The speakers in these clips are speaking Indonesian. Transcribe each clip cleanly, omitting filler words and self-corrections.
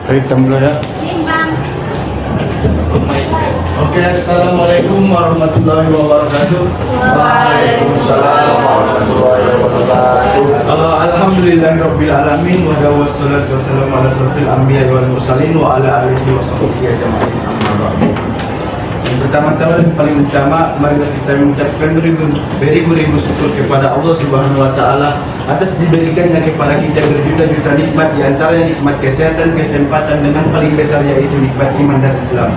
Hitam dulu ya. Oke, assalamualaikum warahmatullahi wabarakatuh. Waalaikumsalam warahmatullahi wabarakatuh. Alhamdulillahirabbil alamin wa wassalatu wassalamu ala asyrofil anbiya'i wal mursalin wa ala alihi wa sahbihi ajma'in. Amma ba'du. Yang pertama-tama dan paling utama, mari kita mengucapkan beribu-ribu syukur kepada Allah Subhanahu wa taala atas diberikannya kepada kita berjuta-juta nikmat, di antaranya nikmat kesehatan, kesempatan, dengan paling besar yaitu nikmat iman dan Islam.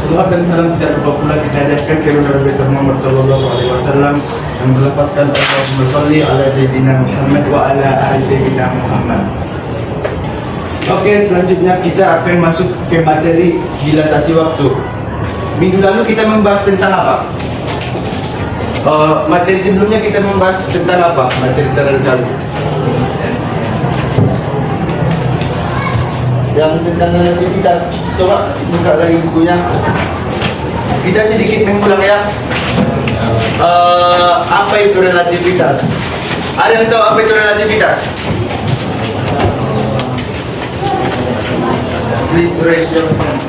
Salawat dan salam tidak lupa pula kita hadirkan ke Nabi besar Muhammad sallallahu alaihi wasallam yang berlafazkan Allahumma shalli ala sayyidina Muhammad wa ala ali sayyidina Muhammad. Oke, selanjutnya kita akan masuk ke materi dilatasi waktu. Minggu lalu kita membahas tentang apa? Materi sebelumnya kita membahas tentang apa? Materi terakhir yang tentang relativitas. Coba buka lagi bukunya. Kita sedikit mengulang ya. Apa itu relativitas? Ada yang tahu apa itu relativitas? Please raise your hand.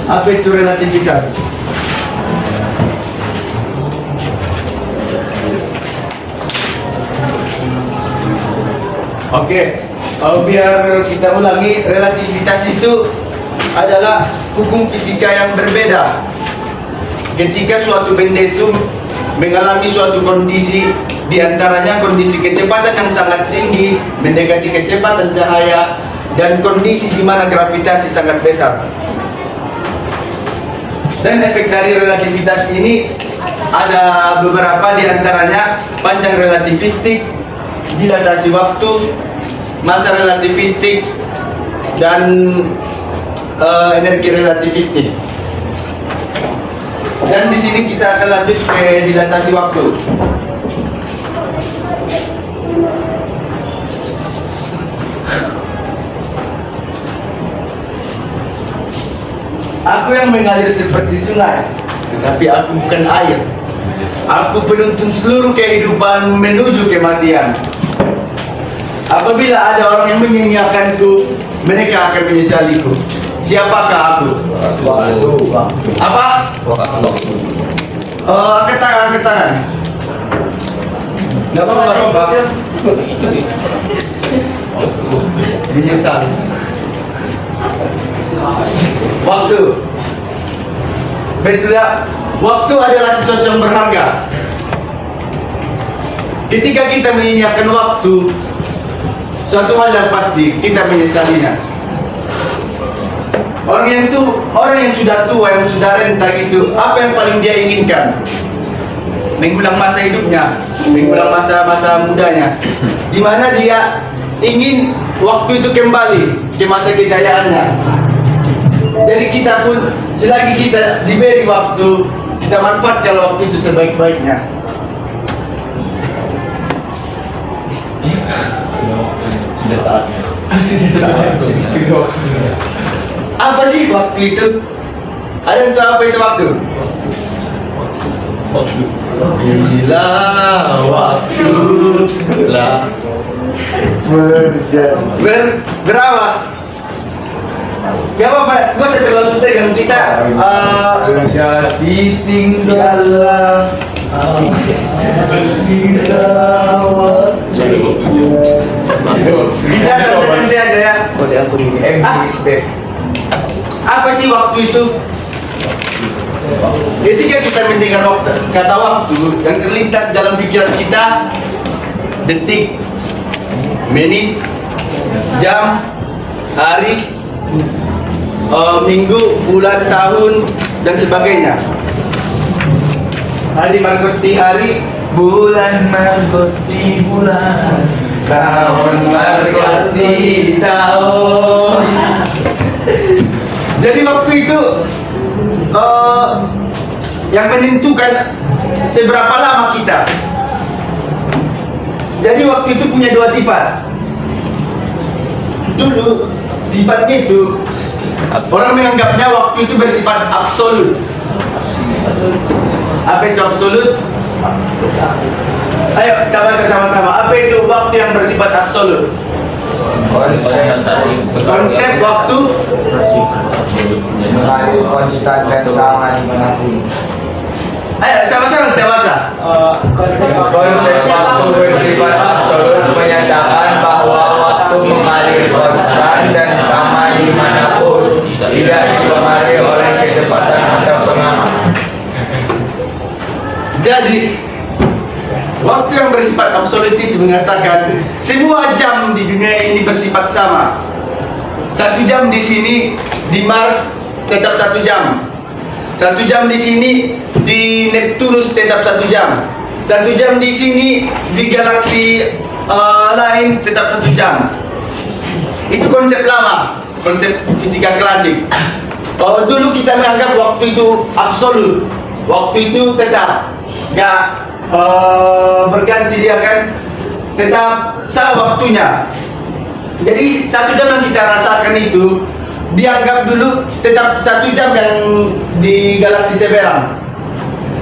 Apa itu relativitas? Oke, biar kita ulangi, relativitas itu adalah hukum fisika yang berbeda. Ketika suatu benda itu mengalami suatu kondisi, diantaranya kondisi kecepatan yang sangat tinggi mendekati kecepatan cahaya, dan kondisi di mana gravitasi sangat besar. Dan efek dari relativitas ini ada beberapa, diantaranya panjang relativistik, dilatasi waktu, masa relativistik, dan energi relativistik. Dan di sini kita akan lanjut ke dilatasi waktu. Aku yang mengalir seperti sungai, tetapi aku bukan air. Aku penuntun seluruh kehidupan menuju kematian. Apabila ada orang yang menyanyiakanku, mereka akan menyesaliku. Siapakah aku? Apa? Angkat tangan. Gak apa-apa. Menyesal. Waktu. Betul ya? Waktu adalah sesuatu yang berharga. Ketika kita menyanyiakan waktu, suatu hal yang pasti kita menyesalinya. Orang yang sudah tua, yang sudah renta gitu, apa yang paling dia inginkan? Mengulang masa hidupnya, mengulang masa mudanya, di mana dia ingin waktu itu kembali ke masa kejayaannya. Jadi kita pun, selagi kita diberi waktu, kita manfaatkan waktu itu sebaik-baiknya. Sudah saatnya. Apa sih waktu itu? Ada yang tahu apa itu waktu? Bila waktu telah berapa? Gak apa-apa, gak usah terlalu tegang kita. Jadi tinggallah kita santai-santai aja ya. Apa sih waktu itu? Ketika kita mendengar kata waktu, yang terlintas dalam pikiran kita detik, menit, jam, hari, minggu, bulan, tahun, dan sebagainya. Hari mengikuti hari, bulan mengikuti bulan, tahun mengikuti tahun. Jadi waktu itu yang menentukan seberapa lama kita. Jadi waktu itu punya dua sifat. Dulu sifatnya itu, orang menganggapnya waktu itu bersifat absolut. Apa itu absolut? Ayo kita baca sama-sama. Apa itu waktu yang bersifat absolut? Konsep waktu mengalir konstan dan sama di mana pun. ayo sama-sama kita baca. Konsep waktu bersifat absolut menyatakan bahwa waktu mengalir konstan dan sama dimanapun, tidak dipengaruhi oleh kecepatan atau pengamat. Jadi waktu yang bersifat absolut itu mengatakan semua jam di dunia ini bersifat sama. 1 jam di sini di Mars tetap 1 jam. 1 jam di sini di Neptunus tetap 1 jam. 1 jam di sini di galaksi lain tetap 1 jam. Itu konsep lama, konsep fisika klasik. Dulu kita menganggap waktu itu absolut, waktu itu tetap, gak berganti, dia kan tetap sama waktunya. Jadi 1 jam yang kita rasakan itu dianggap dulu tetap 1 jam yang di galaksi Seberang,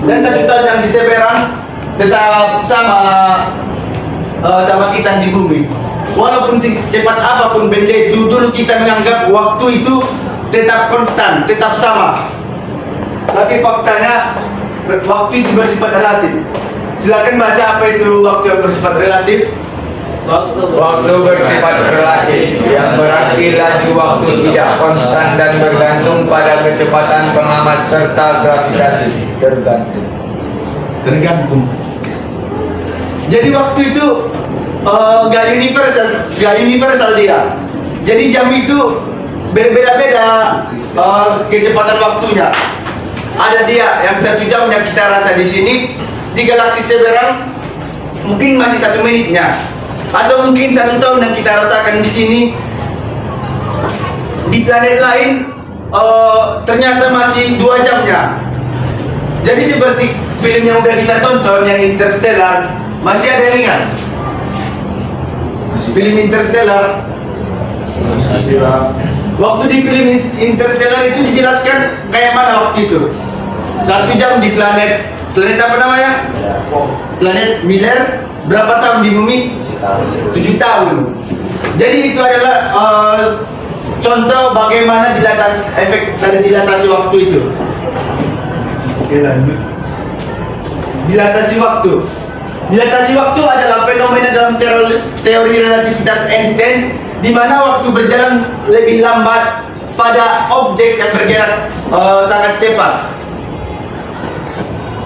dan 1 tahun yang di Seberang tetap sama sama kita di bumi. Walaupun cepat apapun benda itu, dulu kita menganggap waktu itu tetap konstan, tetap sama. Tapi faktanya waktu itu bersifat relatif. Silakan baca apa itu waktu yang bersifat relatif. Waktu bersifat relatif yang berarti laju waktu tidak konstan dan bergantung pada kecepatan pengamat serta gravitasi. Tergantung. Jadi waktu itu gak universal dia. Jadi jam itu berbeda-beda kecepatan waktunya. Ada dia yang 1 jam yang kita rasa di sini, di galaksi Seberang mungkin masih 1 menitnya, atau mungkin 1 tahun yang kita rasakan di sini di planet lain ternyata masih 2 jamnya. Jadi seperti film yang udah kita tonton yang Interstellar, masih ada yang ingat? Film Interstellar. Waktu di film Interstellar itu dijelaskan kayak mana waktu itu. 1 jam di planet apa namanya? Planet Miller. Berapa tahun di bumi? 7 tahun. Jadi itu adalah contoh bagaimana efek dari dilatasi waktu itu. Oke, lanjut. Dilatasi waktu. Dilatasi waktu adalah fenomena dalam teori relativitas Einstein di mana waktu berjalan lebih lambat pada objek yang bergerak sangat cepat.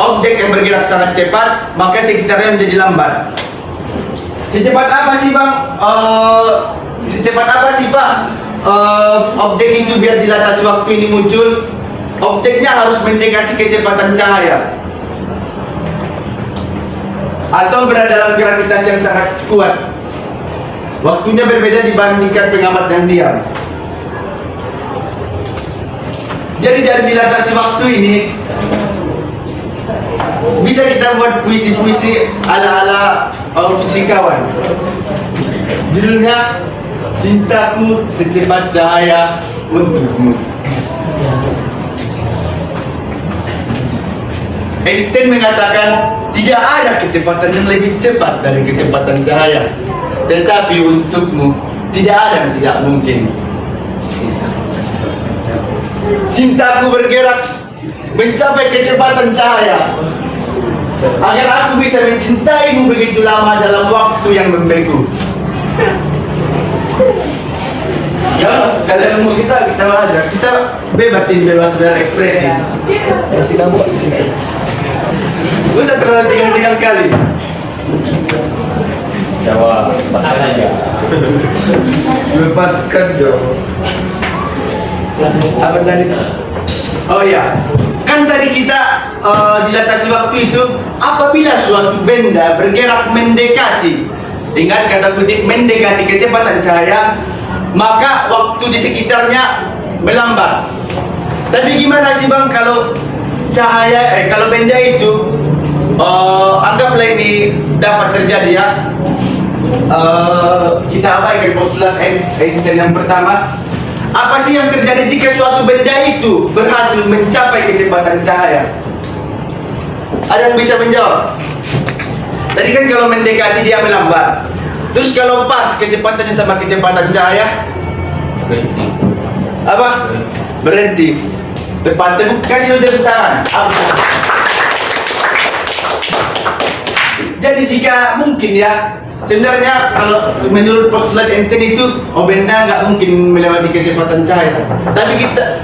Objek yang bergerak sangat cepat, maka sekitarnya menjadi lambat. Secepat apa sih bang? Secepat apa sih pak? Objek itu biar dilatasi waktu ini muncul, objeknya harus mendekati kecepatan cahaya atau berada dalam gravitas yang sangat kuat. Waktunya berbeda dibandingkan pengamat yang diam. Jadi dari dilatasi waktu ini bisa kita buat puisi-puisi ala-ala fisikawan. Judulnya Cintaku Secepat Cahaya Untukmu. Einstein mengatakan tidak ada kecepatan yang lebih cepat dari kecepatan cahaya, tetapi untukmu tidak ada yang tidak mungkin. Cintaku bergerak mencapai kecepatan cahaya agar aku bisa mencintaimu begitu lama dalam waktu yang membeku. Ya, kalian mau kita aja, kita bebas berekspresi. Tidak buat. Usah terlalu tinggal kali. Jawab, lepaskan aja. Lepaskan dong. Apa tadi? Oh ya, kan tadi kita dilatasi waktu itu apabila suatu benda bergerak mendekati, ingat kata kutip mendekati kecepatan cahaya, maka waktu di sekitarnya melambat. Tapi gimana sih bang kalau kalau benda itu anggaplah ini dapat terjadi ya, kita abaikan postulat Einstein yang pertama. Apa sih yang terjadi jika suatu benda itu berhasil mencapai kecepatan cahaya? Ada yang bisa menjawab? Tadi kan kalau mendekati dia melambat, Terus kalau pas kecepatannya sama kecepatan cahaya, apa? Berhenti. Tepat, kasih tepuk tangan. Jadi jika mungkin ya, sebenarnya kalau menurut postulat Einstein itu benda nggak mungkin melewati kecepatan cahaya. Tapi kita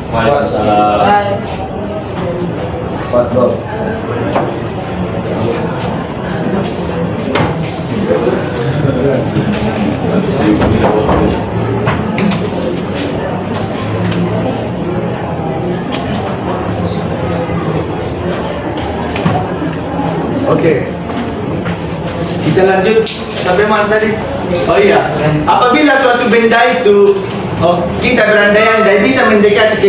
Waalaikumsalam. Oke. Kita lanjut sampai mana tadi? Oh iya, apabila suatu benda itu kita berandai-andai bisa mendekati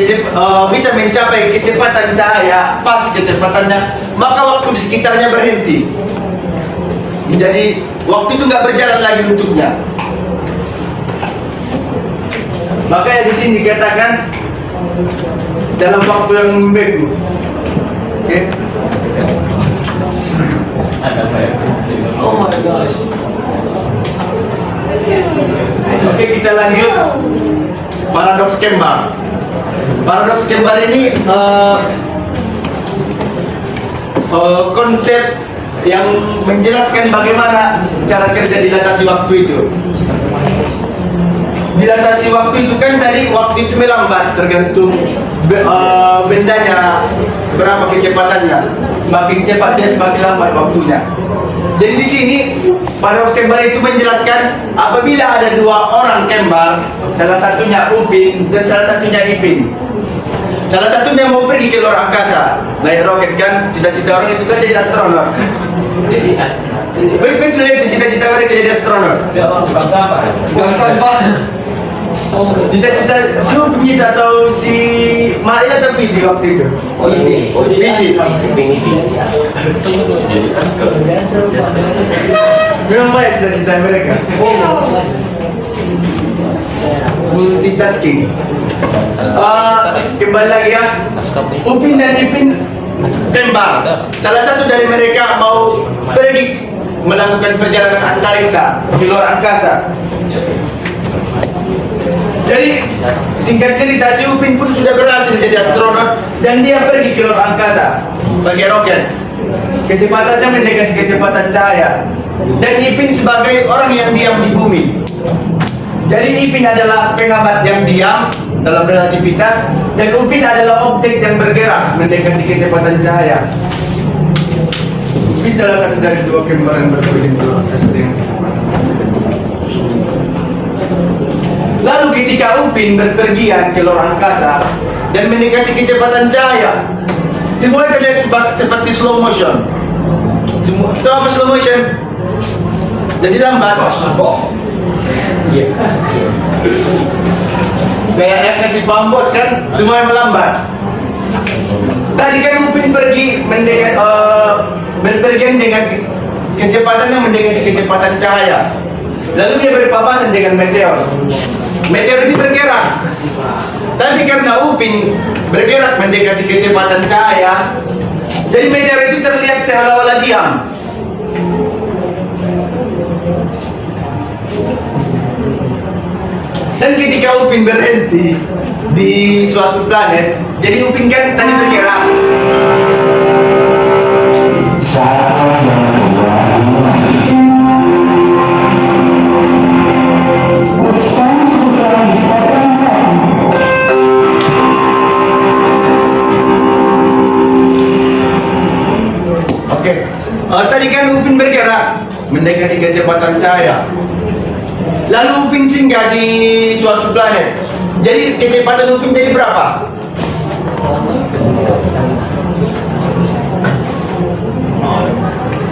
bisa mencapai kecepatan cahaya, pas kecepatannya, maka waktu di sekitarnya berhenti. Jadi waktu itu nggak berjalan lagi untuknya. Makanya di sini dikatakan dalam waktu yang membeku. Oke. Oke, kita lanjut. Paradoks Kembar. Paradoks Kembar ini konsep yang menjelaskan bagaimana cara kerja dilatasi waktu itu. Dilatasi waktu itu kan tadi waktu itu melambat tergantung bendanya berapa kecepatannya. Semakin cepat dia semakin lambat waktunya. Jadi di sini paradoks Kembar itu menjelaskan apabila ada dua orang kembar, salah satunya Upin dan salah satunya Ipin. Salah satunya mau pergi ke luar angkasa, naik roket kan, cita-cita orang itu kan jadi astronot. Betul itu cita-cita mereka jadi astronot. Tukang sampah. Tukang sampah. Cita-cita Supit atau si Mail atau Fiji waktu itu? Fiji. Memang baik cita-cita mereka. Multitasking. Kembali lagi ya. Upin dan Ipin kembar. Salah satu dari mereka mau pergi melakukan perjalanan antariksa di luar angkasa. Jadi singkat cerita si Upin pun sudah berhasil jadi astronot dan dia pergi ke luar angkasa pakai roket. Kecepatannya mendekati kecepatan cahaya. Dan Ipin sebagai orang yang diam di bumi. Jadi Ipin adalah pengamat yang diam dalam relativitas dan Upin adalah objek yang bergerak mendekati kecepatan cahaya. Upin salah satu dari dua kembar yang berbeda di luar angkasa dengan kecepatan. Lalu ketika Upin berpergian ke luar angkasa dan mendekati kecepatan cahaya, semua terlihat seperti slow motion. Semua itu apa slow motion? Jadi lambat. Kayak yang kasih paham bos kan, semua yang melambat. Tadi kan Upin pergi berpergian dengan kecepatan yang mendekati kecepatan cahaya. Lalu dia berpapasan dengan meteor. Meteor ini bergerak. Tapi karena Upin bergerak mendekati kecepatan cahaya, jadi meteor itu terlihat seolah-olah diam. Dan ketika Upin berhenti di suatu planet, jadi Upin kan tadi bergerak. Tadi kan Upin bergerak mendekati kecepatan cahaya. Lalu Upin singgah di suatu planet. Jadi kecepatan Upin jadi berapa?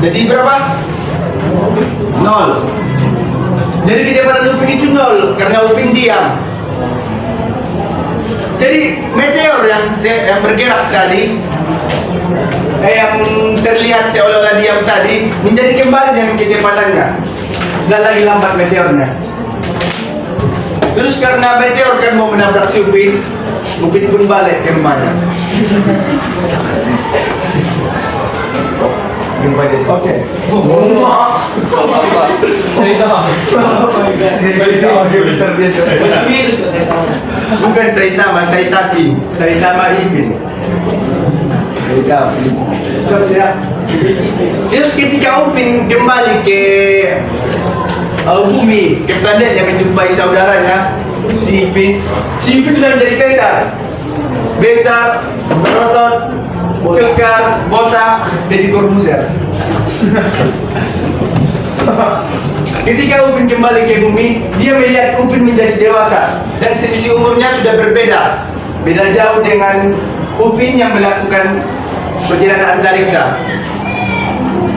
Jadi berapa? 0. Jadi kecepatan Upin itu 0 karena Upin diam. Jadi meteor yang bergerak tadi, yang terlihat seolah-olah diam tadi, menjadi kembali dengan kecepatannya. Nggak lagi lambat meteornya. Terus karena meteor kan mau menabrak si Upin, Upin pun balik ke rumahnya. jumpa di sini. Oke. Cerita. Bukan Saitama, Saitapin. Saitama Ipin. Coba ya. Terus ketika Upin kembali ke bumi, ke planetnya menjumpai saudaranya, si Ipin sudah menjadi besar, berotot, kekar, botak, Deddy Corbuzier. Ketika Upin kembali ke bumi, dia melihat Upin menjadi dewasa dan selisih umurnya sudah berbeda. Beda jauh dengan Upin yang melakukan perjalanan antariksa.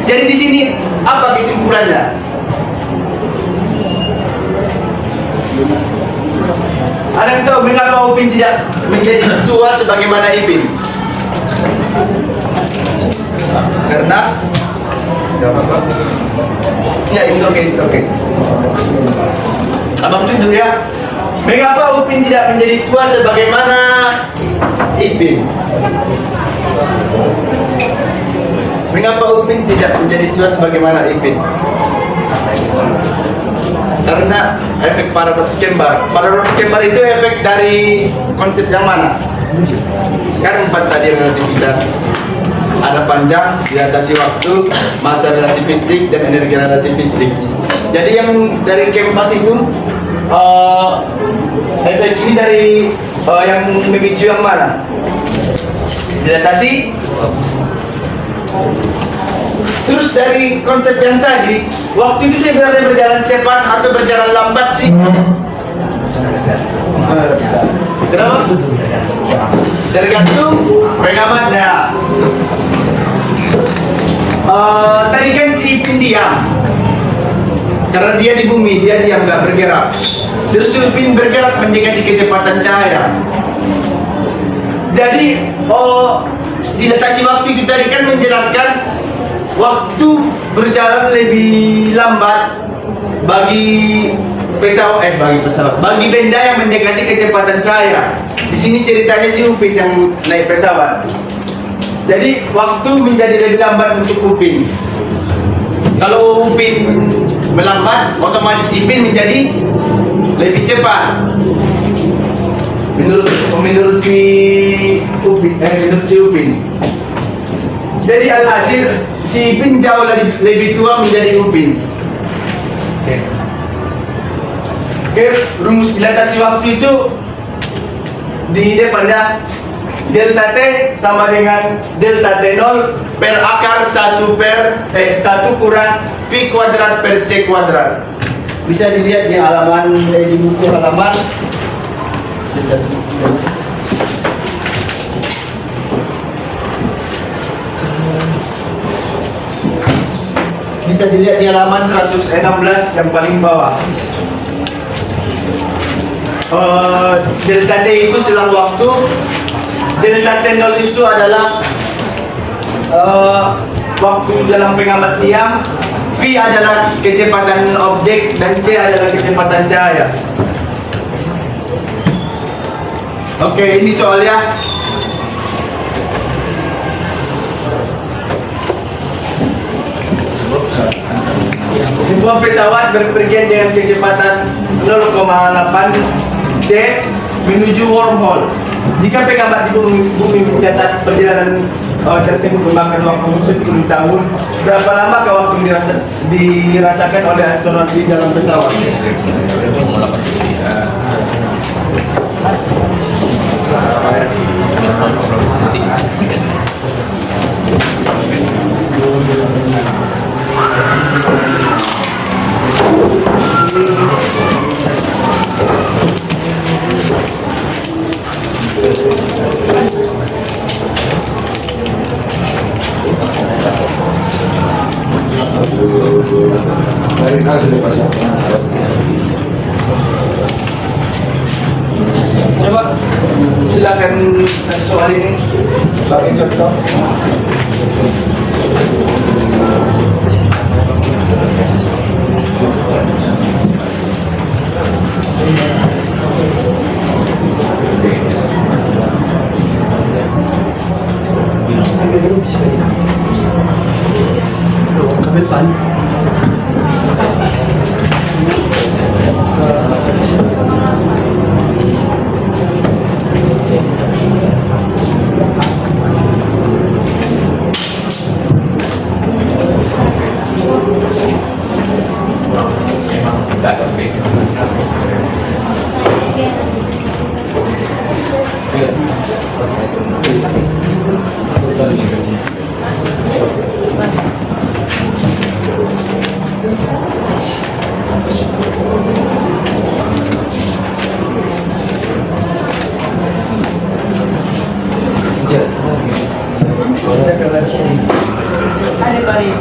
Jadi di sini apa kesimpulannya? Ada yang tahu mengapa Upin tidak menjadi tua sebagaimana Ipin? Karena ya, it's okay. Abang tunjuk ya. Mengapa Upin tidak menjadi tua sebagaimana Ipin? Mengapa Upin tidak menjadi tua sebagaimana Ipin? Karena efek paradoks kembar. Paradoks kembar itu efek dari konsep yang mana? Kan 4 tadi relativitas. Ada panjang, dilatasi waktu, masa relativistik, dan energi relativistik. Jadi yang dari keempat itu efek ini dari yang memicu yang mana? Dilatasi. Terus dari konsep yang tadi, waktu itu sebenarnya berjalan cepat atau berjalan lambat sih? Kenapa? Tergantung pengamatnya. Tadi kan si Ipin diam, karena dia di bumi, dia diam gak bergerak. Terus si Ipin bergerak mendekati kecepatan cahaya. Jadi dilatasi waktu itu tadi kan menjelaskan waktu berjalan lebih lambat bagi bagi benda yang mendekati kecepatan cahaya. Di sini ceritanya si Upin yang naik pesawat. Jadi waktu menjadi lebih lambat untuk Upin. Kalau Upin melambat, otomatis Ipin menjadi lebih cepat. Menurut si Upin. Jadi alhasil si Ipin jauh lebih tua menjadi Upin. Oke, rumus dilatasi waktu itu di depannya delta T sama dengan delta T0 per akar 1 kurang V kuadrat per C kuadrat. Bisa dilihat di halaman di buku halaman. Bisa dilihat di halaman 116 yang paling bawah. Delta T itu selang waktu, delta T0 itu adalah waktu dalam pengamat diam, V adalah kecepatan objek, dan C adalah kecepatan cahaya. Oke, ini soalnya. Sebuah pesawat berpergian dengan kecepatan 0,8 C menuju wormhole. Jika pengamat di bumi mencatat perjalanan tersebut memakan waktu 10 tahun, berapa lama waktu dirasakan oleh astronot di dalam pesawat? Coba silakan soal ini bagi contoh. Ada bari.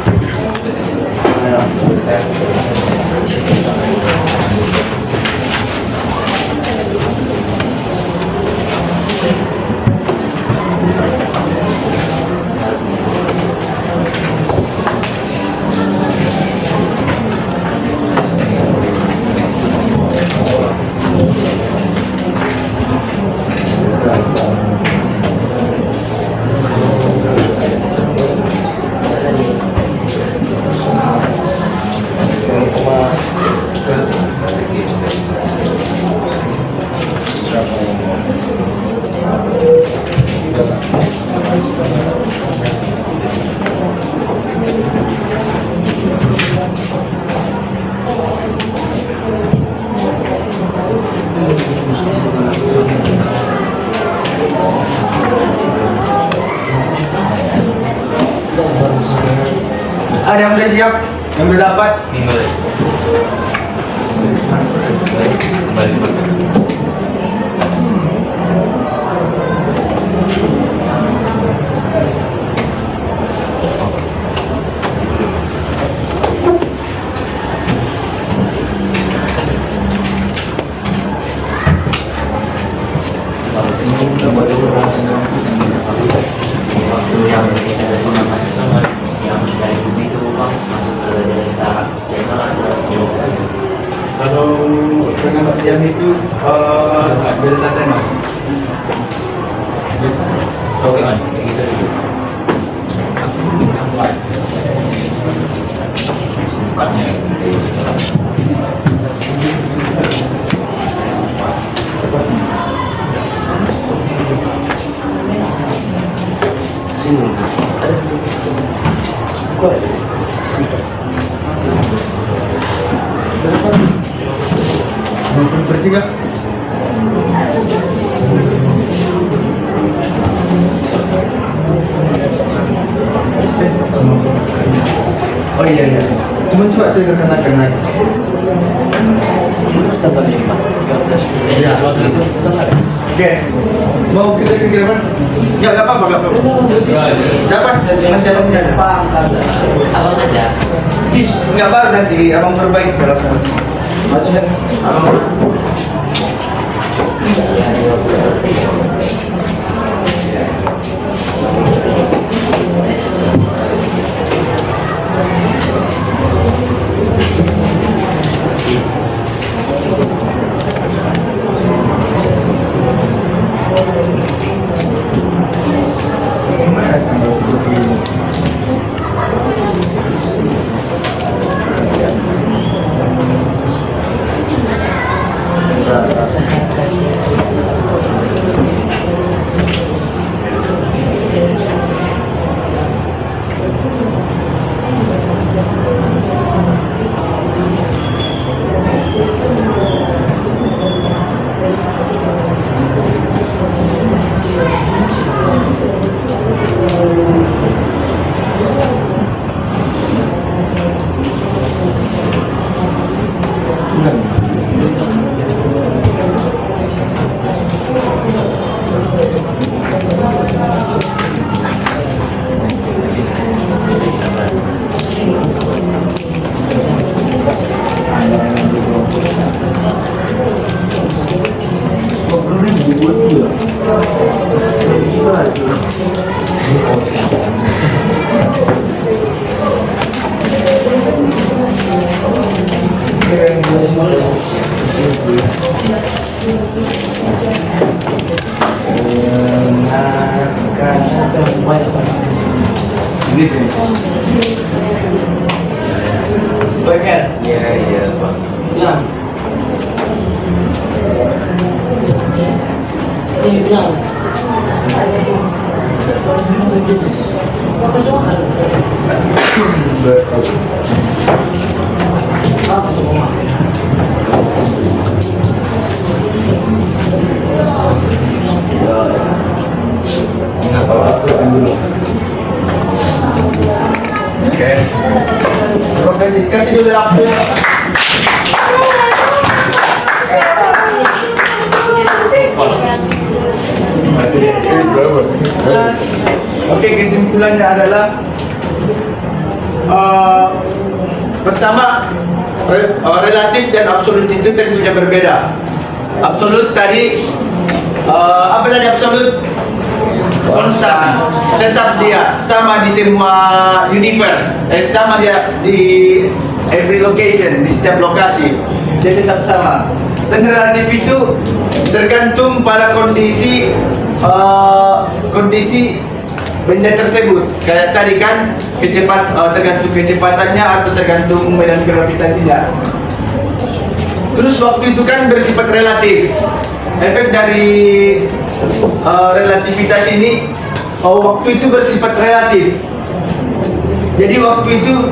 Ada yang udah siap? Yang udah dapat? Kalau dengan latihan itu beda latihan mas. Oke, man. Kita bukannya Bertiga. Oh iya. Cuma coba saya kenakan lagi. Ya. Oke. Mau kita ke kira mana? Ya, nggak apa-apa. Dapat dengan cara punya. Abang aja. Nggak baru nanti abang perbaiki perasaan. Maksudnya abang. Iya, Pak. Ini bilang. Apa tuh? kesimpulannya adalah pertama, relatif dan absolut itu tentunya berbeda. Absolut tadi apa tadi absolut? Konstan, tetap dia sama di semua universe, sama dia di every location, di setiap lokasi, dia tetap sama. Dan relatif itu tergantung pada kondisi benda tersebut. Kayak tadi kan tergantung kecepatannya atau tergantung medan gravitasinya. Terus waktu itu kan bersifat relatif. Efek dari relativitas ini, waktu itu bersifat relatif. Jadi waktu itu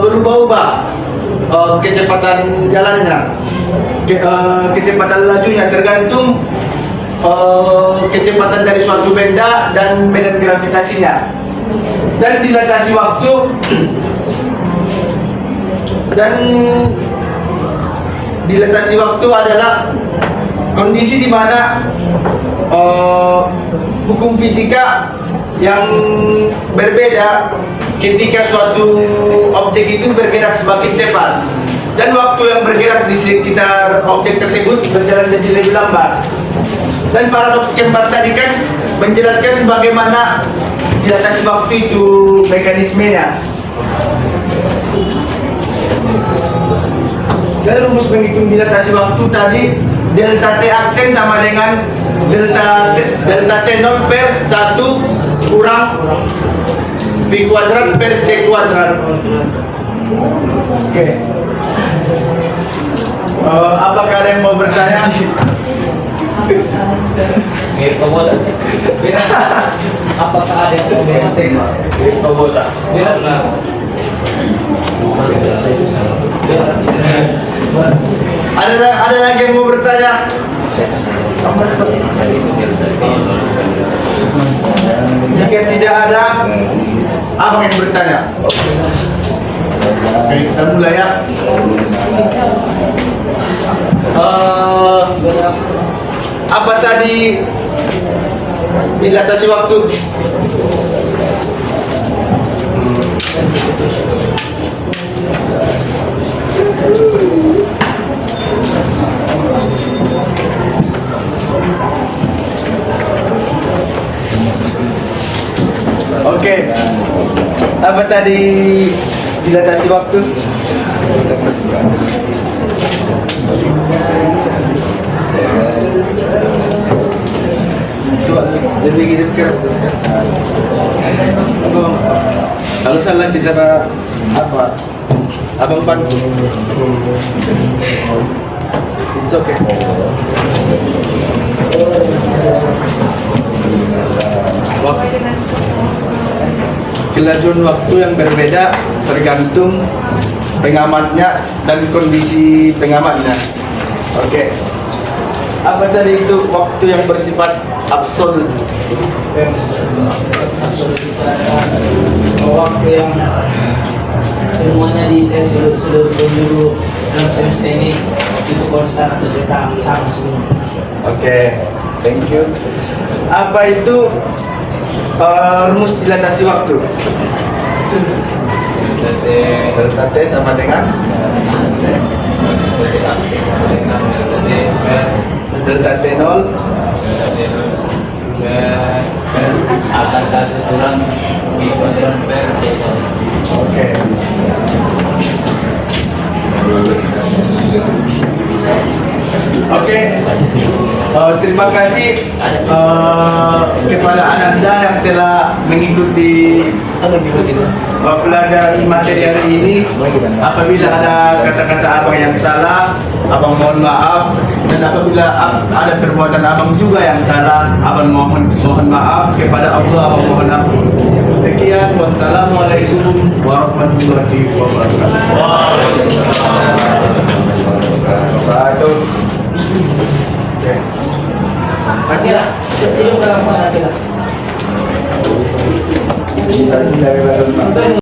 berubah-ubah kecepatan jalannya, kecepatan lajunya tergantung kecepatan dari suatu benda dan medan gravitasinya. Dan dilatasi waktu adalah kondisi di mana hukum fisika yang berbeda ketika suatu objek itu bergerak semakin cepat dan waktu yang bergerak di sekitar objek tersebut berjalan jadi lebih lambat. Dan paradoks Kempar tadi kan menjelaskan bagaimana dilatasi waktu itu mekanismenya. Dan rumus menghitung dilatasi waktu tadi, delta T aksen sama dengan delta T0 per 1 kurang V kuadrat per C kuadrat. Oke. Apakah ada yang mau bertanya? Mirip bola. Apakah ada yang mau bertanya? Mirip bola. Ada lagi yang mau bertanya? Jika tidak ada, abang yang bertanya. Oke, kita mulai ya. Apa tadi dilatasi waktu? Oke. Apa tadi dilatasi waktu? Coba lebih hidup keras. Kalau salah kita apa? Abang bantu. It's okay. Kelajuan waktu yang berbeda tergantung pengamatnya dan kondisi pengamatnya. Oke. Apa tadi itu waktu yang bersifat absolut? Waktu yang semuanya di seluruh penjuru dalam semester ini itu konstan atau tetap sama semua. Oke, thank you. Apa itu rumus dilatasi waktu? Delta T sama dengan delta T0 akan 1 kurang V kuadrat per C. Oke. Oke. Terima kasih kepada Ananda yang telah mengikuti pelajaran materi hari ini. Apabila ada kata-kata abang yang salah, abang mohon maaf. Dan apabila ada perbuatan abang juga yang salah, abang mohon maaf. Kepada Allah abang mohon ampun. Sekian, wassalamualaikum warahmatullahi wabarakatuh. Kasih lah. Itu kalau mana kita. Bisa